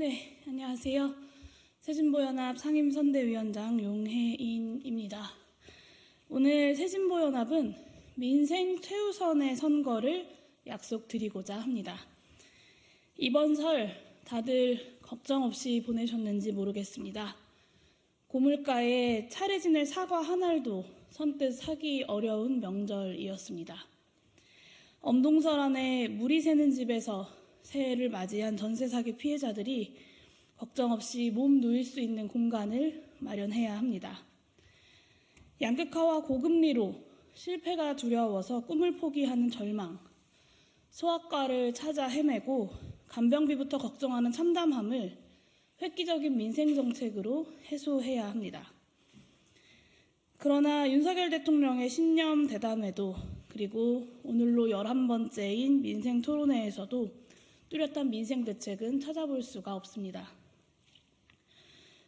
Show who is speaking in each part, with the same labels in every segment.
Speaker 1: 네, 안녕하세요. 새진보연합 상임선대위원장 용혜인입니다. 오늘 새진보연합은 민생 최우선의 선거를 약속드리고자 합니다. 이번 설 다들 걱정 없이 보내셨는지 모르겠습니다. 고물가에 차례 지낼 사과 한 알도 선뜻 사기 어려운 명절이었습니다. 엄동설 안에 물이 새는 집에서 새해를 맞이한 전세 사기 피해자들이 걱정 없이 몸 누일 수 있는 공간을 마련해야 합니다. 양극화와 고금리로 실패가 두려워서 꿈을 포기하는 절망, 소아과를 찾아 헤매고 간병비부터 걱정하는 참담함을 획기적인 민생정책으로 해소해야 합니다. 그러나 윤석열 대통령의 신년 대담회도 그리고 오늘로 11번째인 민생토론회에서도 뚜렷한 민생 대책은 찾아볼 수가 없습니다.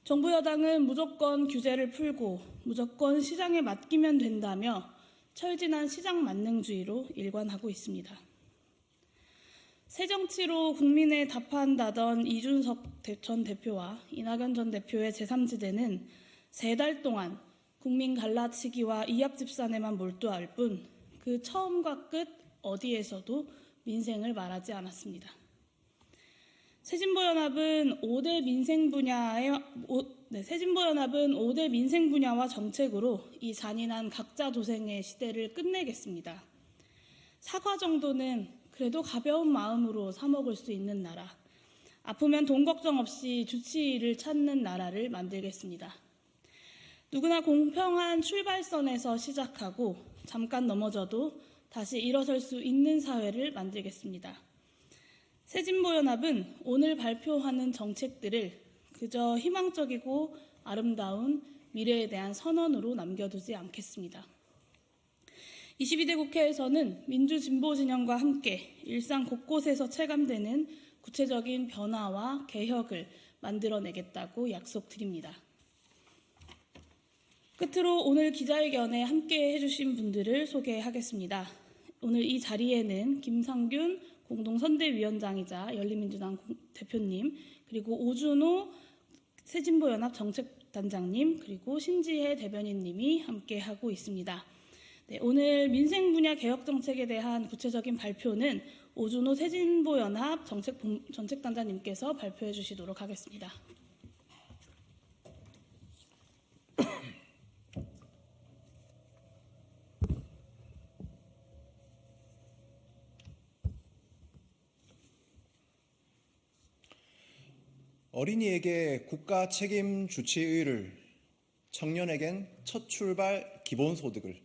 Speaker 1: 정부 여당은 무조건 규제를 풀고 무조건 시장에 맡기면 된다며 철진한 시장 만능주의로 일관하고 있습니다. 새 정치로 국민에 답한다던 이준석 전 대표와 이낙연 전 대표의 제3지대는 3달 동안 국민 갈라치기와 이합집산에만 몰두할 뿐 그 처음과 끝 어디에서도 민생을 말하지 않았습니다. 새진보연합은 5대 민생 분야와 정책으로 이 잔인한 각자 도생의 시대를 끝내겠습니다. 사과 정도는 그래도 가벼운 마음으로 사 먹을 수 있는 나라, 아프면 돈 걱정 없이 주치의를 찾는 나라를 만들겠습니다. 누구나 공평한 출발선에서 시작하고 잠깐 넘어져도 다시 일어설 수 있는 사회를 만들겠습니다. 새진보연합은 오늘 발표하는 정책들을 그저 희망적이고 아름다운 미래에 대한 선언으로 남겨두지 않겠습니다. 22대 국회에서는 민주진보 진영과 함께 일상 곳곳에서 체감되는 구체적인 변화와 개혁을 만들어내겠다고 약속드립니다. 끝으로 오늘 기자회견에 함께 해주신 분들을 소개하겠습니다. 오늘 이 자리에는 김상균 공동선대위원장이자 열린민주당 대표님, 그리고 오준호 새진보연합 정책단장님, 그리고 신지혜 대변인님이 함께하고 있습니다. 네, 오늘 민생 분야 개혁 정책에 대한 구체적인 발표는 오준호 새진보연합 정책단장님께서 발표해 주시도록 하겠습니다.
Speaker 2: 어린이에게 국가 책임 주치의를, 청년에겐 첫 출발 기본소득을.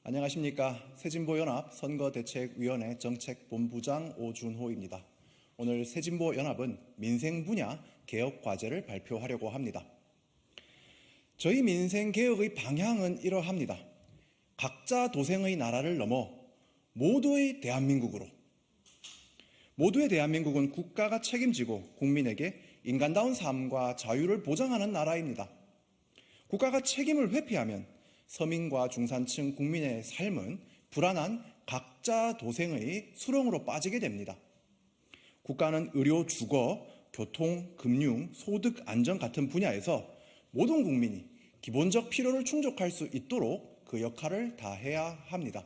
Speaker 2: 안녕하십니까. 새진보연합 선거대책위원회 정책본부장 오준호입니다. 오늘 새진보연합은 민생 분야 개혁 과제를 발표하려고 합니다. 저희 민생 개혁의 방향은 이러합니다. 각자 도생의 나라를 넘어 모두의 대한민국으로. 모두의 대한민국은 국가가 책임지고 국민에게 인간다운 삶과 자유를 보장하는 나라입니다. 국가가 책임을 회피하면 서민과 중산층 국민의 삶은 불안한 각자 도생의 수렁으로 빠지게 됩니다. 국가는 의료, 주거, 교통, 금융, 소득, 안전 같은 분야에서 모든 국민이 기본적 필요를 충족할 수 있도록 그 역할을 다해야 합니다.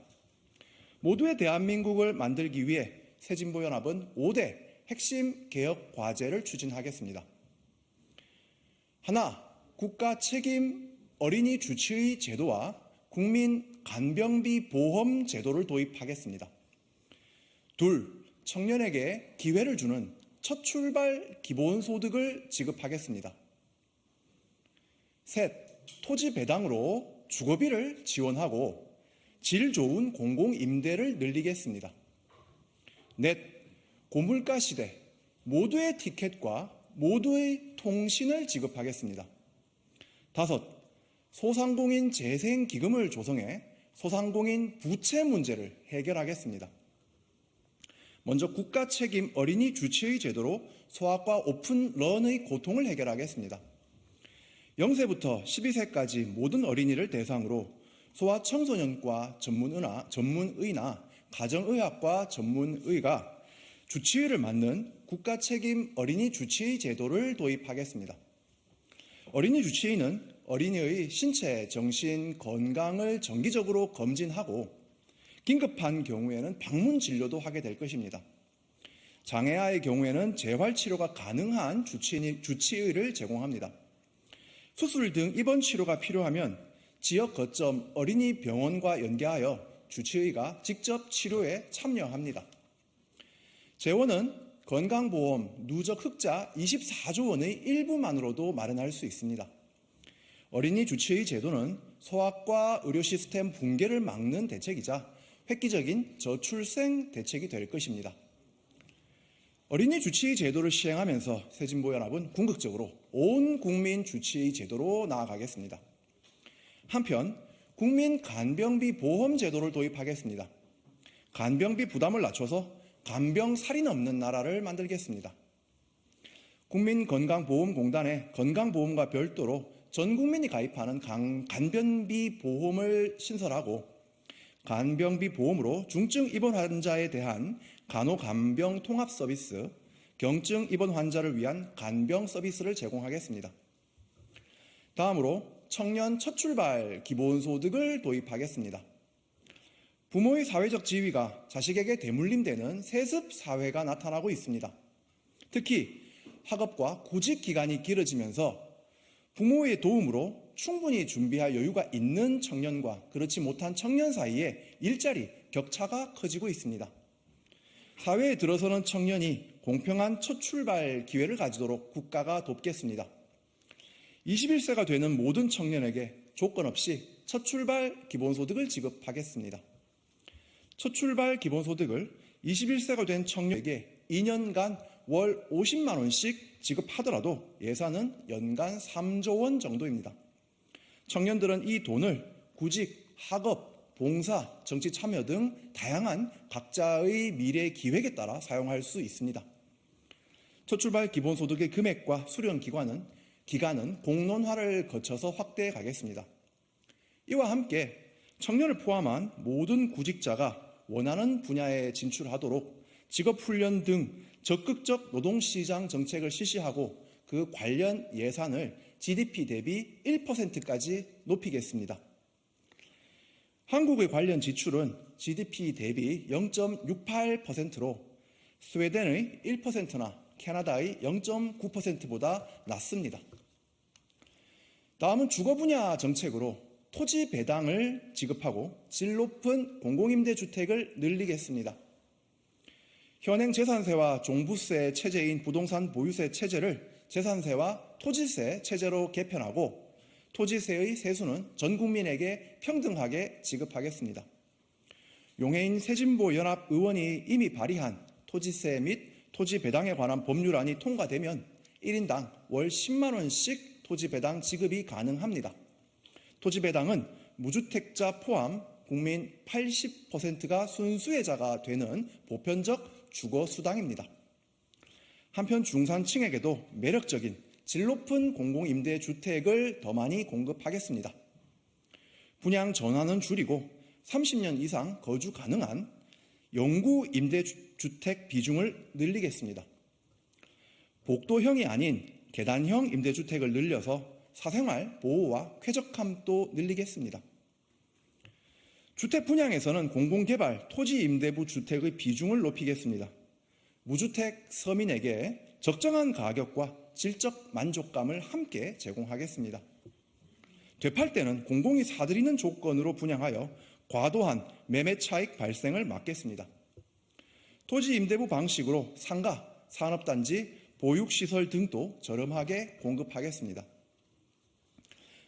Speaker 2: 모두의 대한민국을 만들기 위해 새진보연합은 5대 핵심 개혁 과제를 추진하겠습니다. 하나, 국가 책임 어린이 주치의 제도와 국민 간병비 보험 제도를 도입하겠습니다. 둘, 청년에게 기회를 주는 첫 출발 기본소득을 지급하겠습니다. 셋, 토지 배당으로 주거비를 지원하고 질 좋은 공공임대를 늘리겠습니다. 넷, 고물가 시대 모두의 티켓과 모두의 통신을 지급하겠습니다. 다섯, 소상공인 재생기금을 조성해 소상공인 부채 문제를 해결하겠습니다. 먼저 국가 책임 어린이 주치의 제도로 소아과 오픈런의 고통을 해결하겠습니다. 0세부터 12세까지 모든 어린이를 대상으로 소아청소년과 전문의나 가정의학과 전문의가 주치의를 맡는 국가 책임 어린이 주치의 제도를 도입하겠습니다. 어린이 주치의는 어린이의 신체, 정신, 건강을 정기적으로 검진하고 긴급한 경우에는 방문 진료도 하게 될 것입니다. 장애아의 경우에는 재활치료가 가능한 주치의를 제공합니다. 수술 등 입원 치료가 필요하면 지역 거점 어린이 병원과 연계하여 주치의가 직접 치료에 참여합니다. 재원은 건강보험 누적 흑자 24조 원의 일부만으로도 마련할 수 있습니다. 어린이 주치의 제도는 소아과 의료 시스템 붕괴를 막는 대책이자 획기적인 저출생 대책이 될 것입니다. 어린이 주치의 제도를 시행하면서 새진보연합은 궁극적으로 온 국민 주치의 제도로 나아가겠습니다. 한편 국민 간병비 보험 제도를 도입하겠습니다. 간병비 부담을 낮춰서 간병살인 없는 나라를 만들겠습니다. 국민건강보험공단에 건강보험과 별도로 전 국민이 가입하는 간병비 보험을 신설하고 간병비 보험으로 중증 입원 환자에 대한 간호간병 통합 서비스, 경증 입원 환자를 위한 간병 서비스를 제공하겠습니다. 다음으로 청년 첫 출발 기본소득을 도입하겠습니다. 부모의 사회적 지위가 자식에게 대물림되는 세습 사회가 나타나고 있습니다. 특히 학업과 구직 기간이 길어지면서 부모의 도움으로 충분히 준비할 여유가 있는 청년과 그렇지 못한 청년 사이에 일자리 격차가 커지고 있습니다. 사회에 들어서는 청년이 공평한 첫 출발 기회를 가지도록 국가가 돕겠습니다. 21세가 되는 모든 청년에게 조건 없이 첫 출발 기본소득을 지급하겠습니다. 첫 출발 기본소득을 21세가 된 청년에게 2년간 월 50만 원씩 지급하더라도 예산은 연간 3조 원 정도입니다. 청년들은 이 돈을 구직, 학업, 봉사, 정치 참여 등 다양한 각자의 미래 기획에 따라 사용할 수 있습니다. 첫 출발 기본소득의 금액과 수령 기간은 공론화를 거쳐서 확대해 가겠습니다. 이와 함께 청년을 포함한 모든 구직자가 원하는 분야에 진출하도록 직업훈련 등 적극적 노동시장 정책을 실시하고 그 관련 예산을 GDP 대비 1%까지 높이겠습니다. 한국의 관련 지출은 GDP 대비 0.68%로 스웨덴의 1%나 캐나다의 0.9%보다 낮습니다. 다음은 주거 분야 정책으로 토지 배당을 지급하고 질 높은 공공임대주택을 늘리겠습니다. 현행 재산세와 종부세 체제인 부동산 보유세 체제를 재산세와 토지세 체제로 개편하고 토지세의 세수는 전 국민에게 평등하게 지급하겠습니다. 용해인 새진보연합 의원이 이미 발의한 토지세 및 토지 배당에 관한 법률안이 통과되면 1인당 월 10만 원씩 토지 배당 지급이 가능합니다. 토지 배당은 무주택자 포함 국민 80%가 순수혜자가 되는 보편적 주거 수당입니다. 한편 중산층에게도 매력적인 질 높은 공공임대주택을 더 많이 공급하겠습니다. 분양 전환은 줄이고 30년 이상 거주 가능한 영구 임대주택 비중을 늘리겠습니다. 복도형이 아닌 계단형 임대주택을 늘려서 사생활 보호와 쾌적함도 늘리겠습니다. 주택 분양에서는 공공개발 토지임대부 주택의 비중을 높이겠습니다. 무주택 서민에게 적정한 가격과 질적 만족감을 함께 제공하겠습니다. 되팔 때는 공공이 사들이는 조건으로 분양하여 과도한 매매 차익 발생을 막겠습니다. 토지 임대부 방식으로 상가, 산업단지, 보육시설 등도 저렴하게 공급하겠습니다.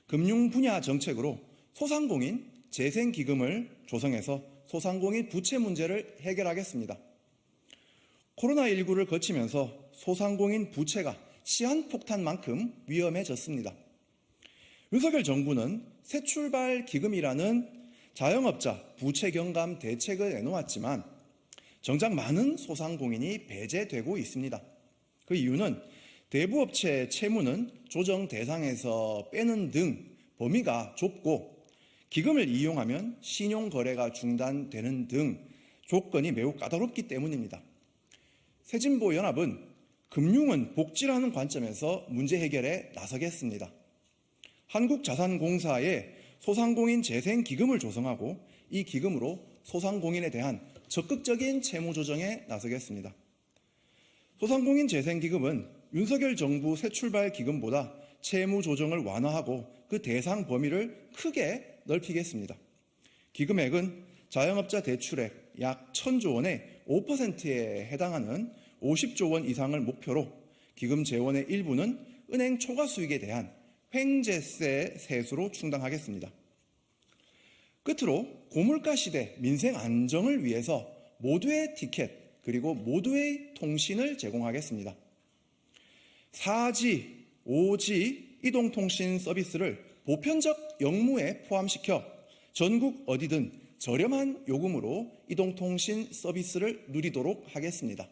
Speaker 2: 금융 분야 정책으로 소상공인 재생기금을 조성해서 소상공인 부채 문제를 해결하겠습니다. 코로나19를 거치면서 소상공인 부채가 시한폭탄만큼 위험해졌습니다. 윤석열 정부는 새출발 기금이라는 자영업자 부채 경감 대책을 내놓았지만 정작 많은 소상공인이 배제되고 있습니다. 그 이유는 대부업체 채무는 조정 대상에서 빼는 등 범위가 좁고 기금을 이용하면 신용거래가 중단되는 등 조건이 매우 까다롭기 때문입니다. 새진보연합은 금융은 복지라는 관점에서 문제 해결에 나서겠습니다. 한국자산공사에 소상공인 재생기금을 조성하고 이 기금으로 소상공인에 대한 적극적인 채무조정에 나서겠습니다. 소상공인 재생기금은 윤석열 정부 새출발 기금보다 채무조정을 완화하고 그 대상 범위를 크게 넓히겠습니다. 기금액은 자영업자 대출액 약 1,000조 원의 5%에 해당하는 50조 원 이상을 목표로 기금 재원의 일부는 은행 초과 수익에 대한 횡재세 세수로 충당하겠습니다. 끝으로 고물가 시대 민생 안정을 위해서 모두의 티켓 그리고 모두의 통신을 제공하겠습니다. 4G, 5G 이동통신 서비스를 보편적 역무에 포함시켜 전국 어디든 저렴한 요금으로 이동통신 서비스를 누리도록 하겠습니다.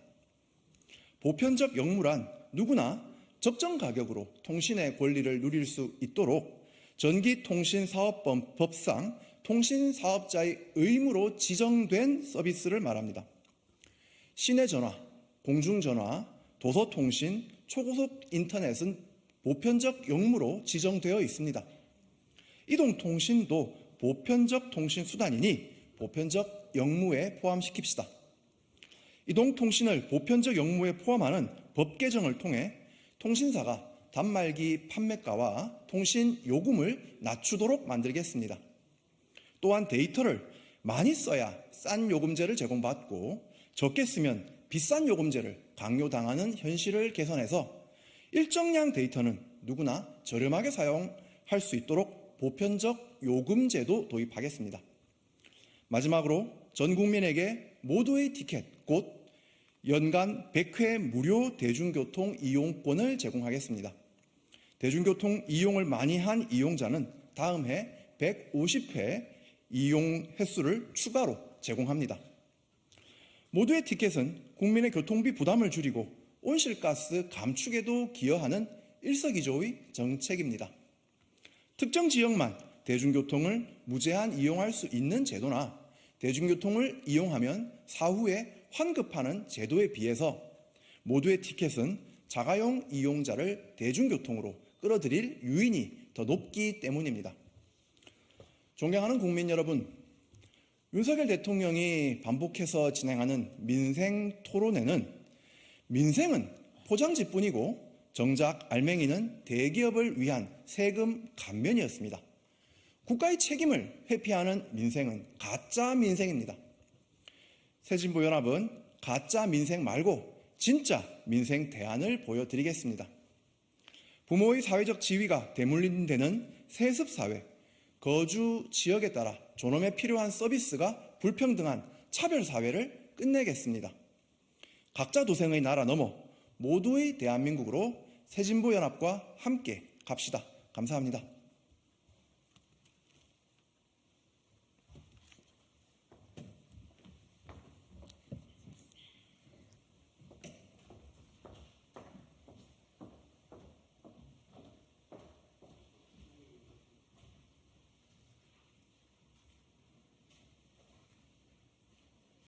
Speaker 2: 보편적 역무란 누구나 적정 가격으로 통신의 권리를 누릴 수 있도록 전기통신사업법상 통신사업자의 의무로 지정된 서비스를 말합니다. 시내전화, 공중전화, 도서통신, 초고속 인터넷은 보편적 역무로 지정되어 있습니다. 이동통신도 보편적 통신수단이니 보편적 역무에 포함시킵시다. 이동통신을 보편적 역무에 포함하는 법 개정을 통해 통신사가 단말기 판매가와 통신 요금을 낮추도록 만들겠습니다. 또한 데이터를 많이 써야 싼 요금제를 제공받고 적게 쓰면 비싼 요금제를 강요당하는 현실을 개선해서 일정량 데이터는 누구나 저렴하게 사용할 수 있도록 보편적 요금제도 도입하겠습니다. 마지막으로 전 국민에게 모두의 티켓, 곧 연간 100회 무료 대중교통 이용권을 제공하겠습니다. 대중교통 이용을 많이 한 이용자는 다음 해 150회 이용 횟수를 추가로 제공합니다. 모두의 티켓은 국민의 교통비 부담을 줄이고 온실가스 감축에도 기여하는 일석이조의 정책입니다. 특정 지역만 대중교통을 무제한 이용할 수 있는 제도나 대중교통을 이용하면 사후에 환급하는 제도에 비해서 모두의 티켓은 자가용 이용자를 대중교통으로 끌어들일 유인이 더 높기 때문입니다. 존경하는 국민 여러분, 윤석열 대통령이 반복해서 진행하는 민생 토론회는 민생은 포장지뿐이고 정작 알맹이는 대기업을 위한 세금 감면이었습니다. 국가의 책임을 회피하는 민생은 가짜 민생입니다. 새진보연합은 가짜 민생 말고 진짜 민생 대안을 보여드리겠습니다. 부모의 사회적 지위가 대물림되는 세습사회, 거주 지역에 따라 존엄에 필요한 서비스가 불평등한 차별사회를 끝내겠습니다. 각자 도생의 나라 넘어 모두의 대한민국으로 새진보연합과 함께 갑시다. 감사합니다.